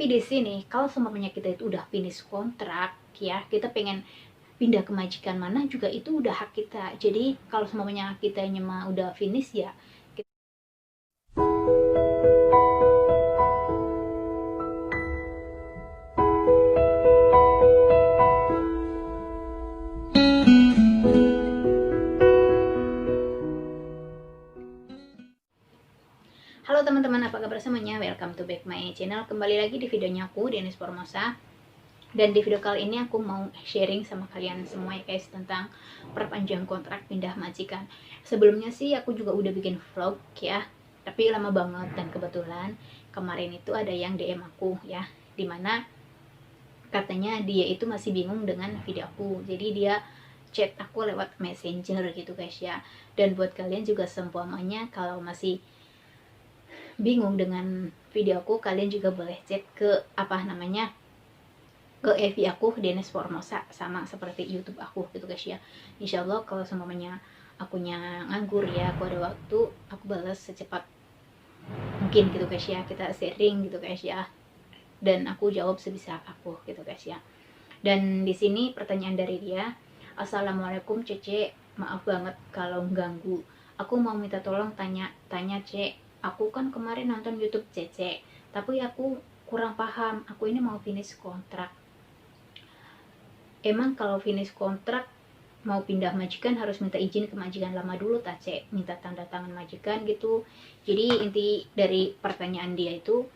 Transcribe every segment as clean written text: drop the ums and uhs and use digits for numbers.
Tapi di sini kalau semuanya kita itu udah finish kontrak ya, kita pengen pindah ke majikan mana juga itu udah hak kita. Jadi kalau semuanya kita mah udah finish ya. Halo teman-teman, apa kabar semuanya? Welcome to back my channel. Kembali lagi di videonya aku, Denis Formosa. Dan di video kali ini aku mau sharing sama kalian semua ya guys, tentang perpanjang kontrak pindah majikan. Sebelumnya sih aku juga udah bikin vlog ya, tapi lama banget. Dan kebetulan kemarin itu ada yang DM aku ya, dimana katanya dia itu masih bingung dengan video aku. Jadi dia chat aku lewat messenger gitu guys ya. Dan buat kalian juga seumpamanya kalau masih bingung dengan video aku, kalian juga boleh chat ke apa namanya, ke FB aku Denis Formosa, sama seperti YouTube aku gitu guys ya. Insya Allah kalau semuanya akunya nganggur ya, aku ada waktu, aku balas secepat mungkin gitu guys ya. Kita sharing gitu guys ya, dan aku jawab sebisa aku gitu guys ya. Dan di sini pertanyaan dari dia, Assalamualaikum Cece, maaf banget kalau ganggu. Aku mau minta tolong tanya Cek. Aku kan kemarin nonton YouTube Cece, tapi aku kurang paham. Aku ini mau finish kontrak. Emang kalau finish kontrak mau pindah majikan harus minta izin ke majikan lama dulu tak Cek? Minta tanda tangan majikan gitu. Jadi inti dari pertanyaan dia itu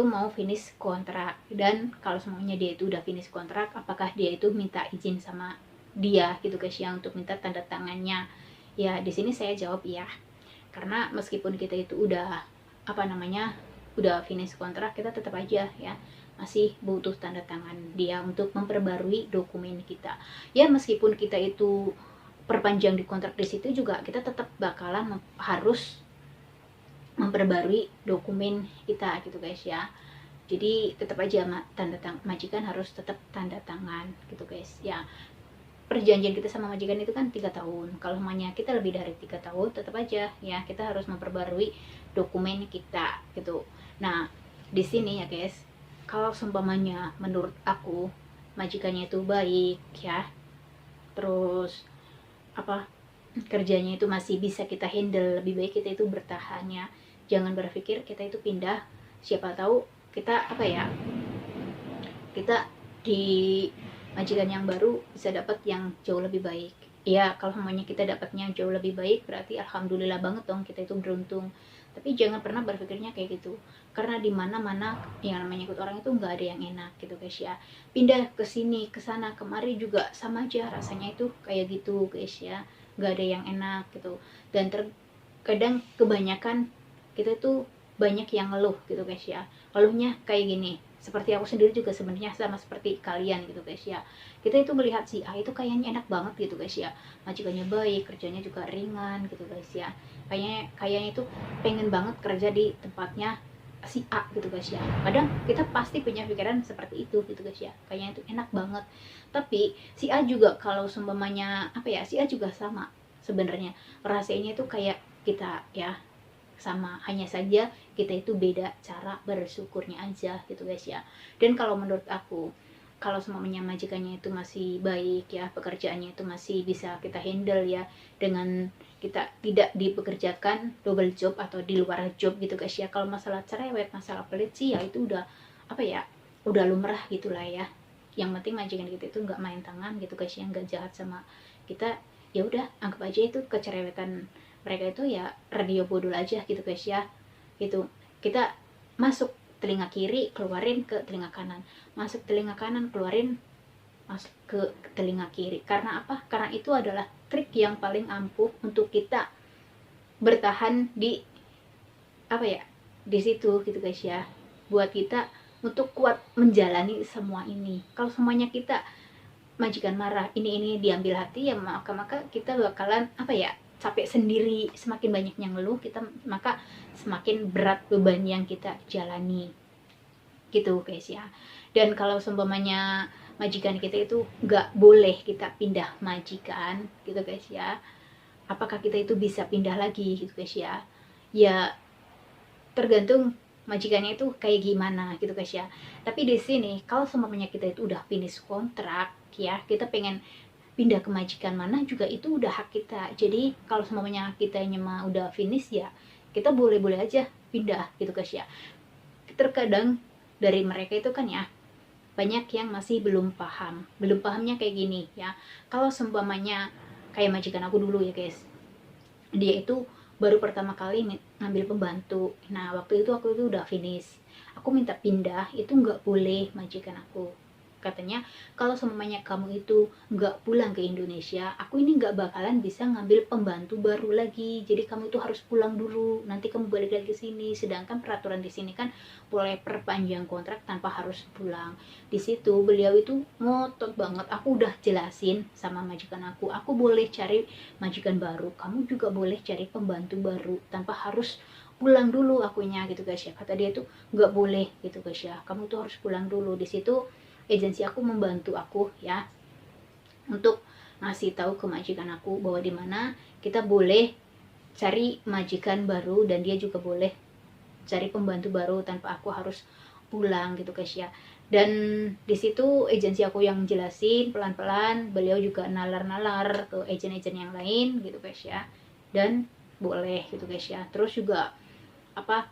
mau finish kontrak, dan kalau semuanya dia itu udah finish kontrak, apakah dia itu minta izin sama dia gitu guys ya, untuk minta tanda tangannya. Ya di sini saya jawab iya, karena meskipun kita itu udah apa namanya, udah finish kontrak, kita tetap aja ya masih butuh tanda tangan dia untuk memperbarui dokumen kita. Ya meskipun kita itu perpanjang di kontrak, di situ juga kita tetap bakalan harus memperbarui dokumen kita gitu guys ya. Jadi tetap aja tanda tangan majikan harus tetap tanda tangan gitu guys ya. Perjanjian kita sama majikan itu kan 3 tahun. Kalau namanya kita lebih dari 3 tahun, tetap aja ya kita harus memperbarui dokumen kita gitu. Nah di sini ya guys, kalau seumpamanya menurut aku majikannya itu baik ya, terus apa, kerjanya itu masih bisa kita handle, lebih baik kita itu bertahan ya. Jangan berpikir kita itu pindah, siapa tahu kita apa ya, kita di majikan yang baru bisa dapat yang jauh lebih baik ya. Kalau semuanya kita dapatnya jauh lebih baik, berarti alhamdulillah banget dong, kita itu beruntung. Tapi jangan pernah berpikirnya kayak gitu, karena di mana-mana yang namanya ikut orang itu nggak ada yang enak gitu guys ya. Pindah ke sini ke sana kemari juga sama aja rasanya itu kayak gitu guys ya, nggak ada yang enak gitu. Dan terkadang kebanyakan kita tuh banyak yang ngeluh gitu guys ya. Ngeluhnya kayak gini, seperti aku sendiri juga sebenarnya sama seperti kalian gitu guys ya. Kita itu melihat si A itu kayaknya enak banget gitu guys ya, majikannya baik, kerjanya juga ringan gitu guys ya. Kayaknya itu pengen banget kerja di tempatnya si A gitu guys ya. Kadang kita pasti punya pikiran seperti itu gitu guys ya, kayaknya itu enak banget. Tapi si A juga kalau seumpamanya apa ya, si A juga sama sebenarnya rasanya itu kayak kita ya, sama, hanya saja kita itu beda cara bersyukurnya aja gitu guys ya. Dan kalau menurut aku, kalau semuanya majikannya itu masih baik ya, pekerjaannya itu masih bisa kita handle ya, dengan kita tidak dipekerjakan double job atau di luar job gitu guys ya. Kalau masalah cerewet, masalah pelit sih ya itu udah apa ya, udah lumrah gitulah ya. Yang penting majikan kita itu nggak main tangan gitu guys ya, nggak jahat sama kita. Ya udah, anggap aja itu kecerewetan mereka itu ya, radio bodol aja gitu guys ya. Gitu, kita masuk telinga kiri, keluarin ke telinga kanan, masuk telinga kanan, keluarin masuk ke telinga kiri. Karena apa? Karena itu adalah trik yang paling ampuh untuk kita bertahan di apa ya, di situ gitu guys ya, buat kita untuk kuat menjalani semua ini. Kalau semuanya kita majikan marah, ini diambil hati ya, maka kita bakalan apa ya, capek sendiri. Semakin banyak yang ngeluh kita, maka semakin berat beban yang kita jalani gitu guys ya. Dan kalau seumpamanya majikan kita itu nggak boleh kita pindah majikan gitu guys ya, apakah kita itu bisa pindah lagi gitu guys ya. Ya tergantung majikannya itu kayak gimana gitu guys ya. Tapi di sini kalau semuanya kita itu udah finish kontrak ya, kita pengen pindah ke majikan mana juga itu udah hak kita. Jadi kalau semuanya kita mah udah finish ya, kita boleh-boleh aja pindah gitu guys ya. Terkadang dari mereka itu kan ya, banyak yang masih belum paham. Belum pahamnya kayak gini ya. Kalau seumpamanya kayak majikan aku dulu ya guys, dia itu baru pertama kali ngambil pembantu. Nah waktu itu aku itu udah finish, aku minta pindah, itu nggak boleh majikan aku. Katanya kalau semuanya kamu itu nggak pulang ke Indonesia, aku ini nggak bakalan bisa ngambil pembantu baru lagi. Jadi kamu itu harus pulang dulu, nanti kamu balik lagi ke sini. Sedangkan peraturan di sini kan boleh perpanjang kontrak tanpa harus pulang. Di situ beliau itu ngotot banget. Aku udah jelasin sama majikan aku boleh cari majikan baru, kamu juga boleh cari pembantu baru tanpa harus pulang dulu akunya gitu guys ya. Kata dia tuh nggak boleh gitu guys ya, kamu tuh harus pulang dulu. Di situ agensi aku membantu aku ya untuk ngasih tahu ke majikan aku bahwa di mana kita boleh cari majikan baru dan dia juga boleh cari pembantu baru tanpa aku harus pulang gitu guys ya. Dan di situ agensi aku yang jelasin pelan-pelan, beliau juga nalar-nalar ke agen-agen yang lain gitu guys ya, dan boleh gitu guys ya. Terus juga apa,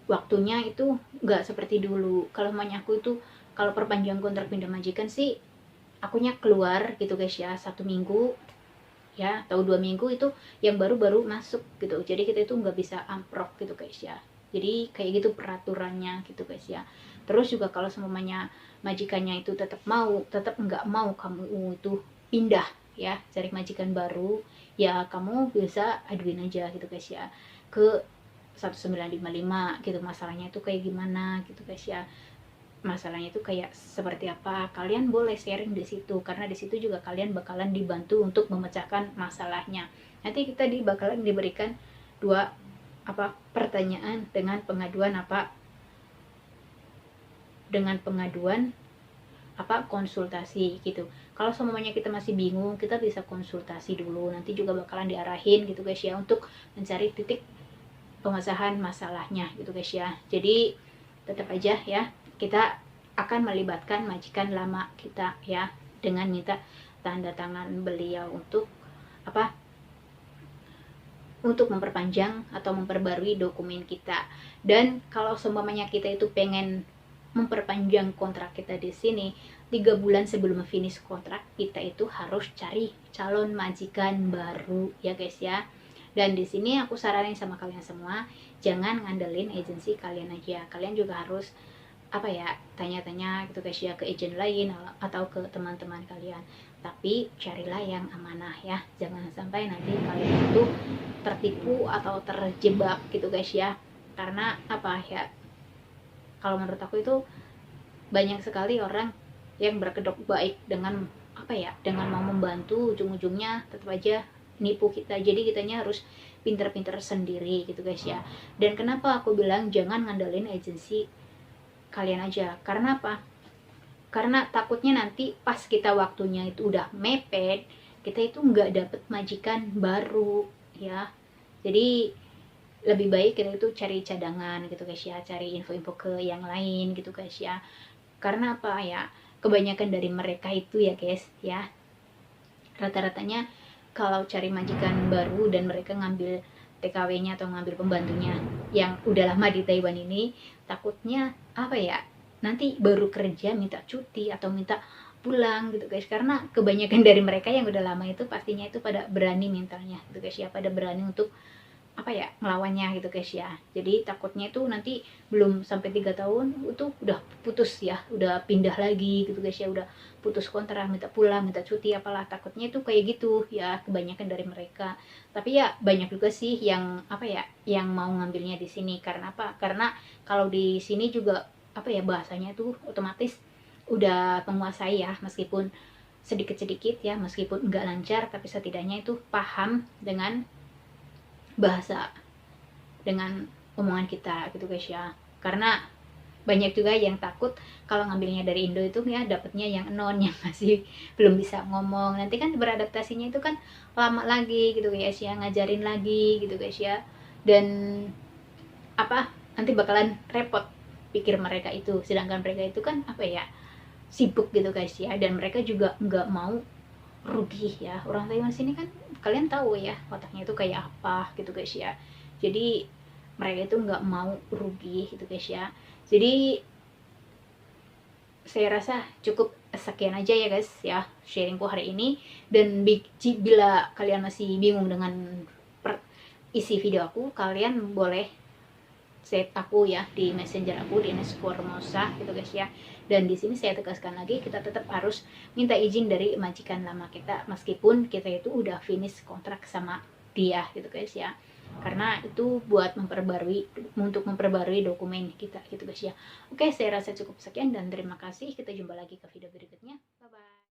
waktunya itu nggak seperti dulu. Kalau mamanya aku itu kalau perpanjang kontrak pindah majikan sih akunya keluar gitu guys ya, 1 minggu ya atau 2 minggu itu yang baru-baru masuk gitu. Jadi kita itu nggak bisa amprok gitu guys ya. Jadi kayak gitu peraturannya gitu guys ya. Terus juga kalau semuanya majikannya itu tetap nggak mau kamu itu pindah ya, cari majikan baru, ya kamu bisa aduin aja gitu guys ya ke 1955 gitu, masalahnya itu kayak gimana gitu guys ya. Masalahnya itu kayak seperti apa, kalian boleh sharing di situ karena di situ juga kalian bakalan dibantu untuk memecahkan masalahnya. Nanti kita bakalan diberikan 2 pertanyaan dengan pengaduan konsultasi gitu. Kalau semuanya kita masih bingung, kita bisa konsultasi dulu, nanti juga bakalan diarahin gitu guys ya untuk mencari titik pemecahan masalahnya gitu guys ya. Jadi tetap aja ya, kita akan melibatkan majikan lama kita ya dengan minta tanda tangan beliau untuk untuk memperpanjang atau memperbarui dokumen kita. Dan kalau seumpamanya kita itu pengen memperpanjang kontrak kita di sini 3 bulan sebelum finish kontrak, kita itu harus cari calon majikan baru ya guys ya. Dan di sini aku saranin sama kalian semua, jangan ngandelin agensi kalian aja, kalian juga harus tanya-tanya gitu guys ya ke agen lain atau ke teman-teman kalian. Tapi carilah yang amanah ya, jangan sampai nanti kalian itu tertipu atau terjebak gitu guys ya. Karena kalau menurut aku itu banyak sekali orang yang berkedok baik dengan dengan mau membantu, ujung-ujungnya tetap aja nipu kita. Jadi kitanya harus pinter-pinter sendiri gitu guys ya. Dan kenapa aku bilang jangan ngandelin agensi kalian aja, karena apa? Karena takutnya nanti pas kita waktunya itu udah mepet, kita itu nggak dapet majikan baru ya. Jadi lebih baik kita itu cari cadangan gitu guys ya, cari info-info ke yang lain gitu guys ya. Karena apa ya, kebanyakan dari mereka itu ya guys ya, rata-ratanya kalau cari majikan baru dan mereka ngambil TKW-nya atau ngambil pembantunya yang udah lama di Taiwan ini, takutnya nanti baru kerja minta cuti atau minta pulang gitu guys. Karena kebanyakan dari mereka yang udah lama itu pastinya itu pada berani mentalnya gitu guys ya, pada berani untuk ngelawannya gitu guys ya. Jadi takutnya itu nanti belum sampai 3 tahun itu udah putus ya, udah pindah lagi gitu guys ya, udah putus kontrak, minta pulang, minta cuti apalah, takutnya itu kayak gitu ya kebanyakan dari mereka. Tapi ya banyak juga sih yang yang mau ngambilnya di sini. Karena apa? Karena kalau di sini juga bahasanya tuh otomatis udah menguasai ya, meskipun sedikit-sedikit ya, meskipun nggak lancar tapi setidaknya itu paham dengan bahasa, dengan omongan kita gitu guys ya. Karena banyak juga yang takut kalau ngambilnya dari Indo itu ya dapatnya yang non, yang masih belum bisa ngomong, nanti kan beradaptasinya itu kan lama lagi gitu guys ya, ngajarin lagi gitu guys ya. Dan nanti bakalan repot, pikir mereka itu. Sedangkan mereka itu kan apa ya, sibuk gitu guys ya, dan mereka juga nggak mau rugi ya. Orang Taiwan sini kan kalian tahu ya otaknya itu kayak apa gitu guys ya. Jadi mereka itu nggak mau rugi gitu guys ya. Jadi saya rasa cukup sekian aja ya guys ya sharingku hari ini. Dan bila kalian masih bingung dengan isi video aku, kalian boleh set aku ya di messenger aku di _formosa gitu guys ya. Dan di sini saya tegaskan lagi, kita tetap harus minta izin dari majikan lama kita meskipun kita itu udah finish kontrak sama dia gitu guys ya, karena itu buat untuk memperbarui dokumen kita gitu guys ya. Oke, saya rasa cukup sekian dan terima kasih. Kita jumpa lagi ke video berikutnya. Bye bye.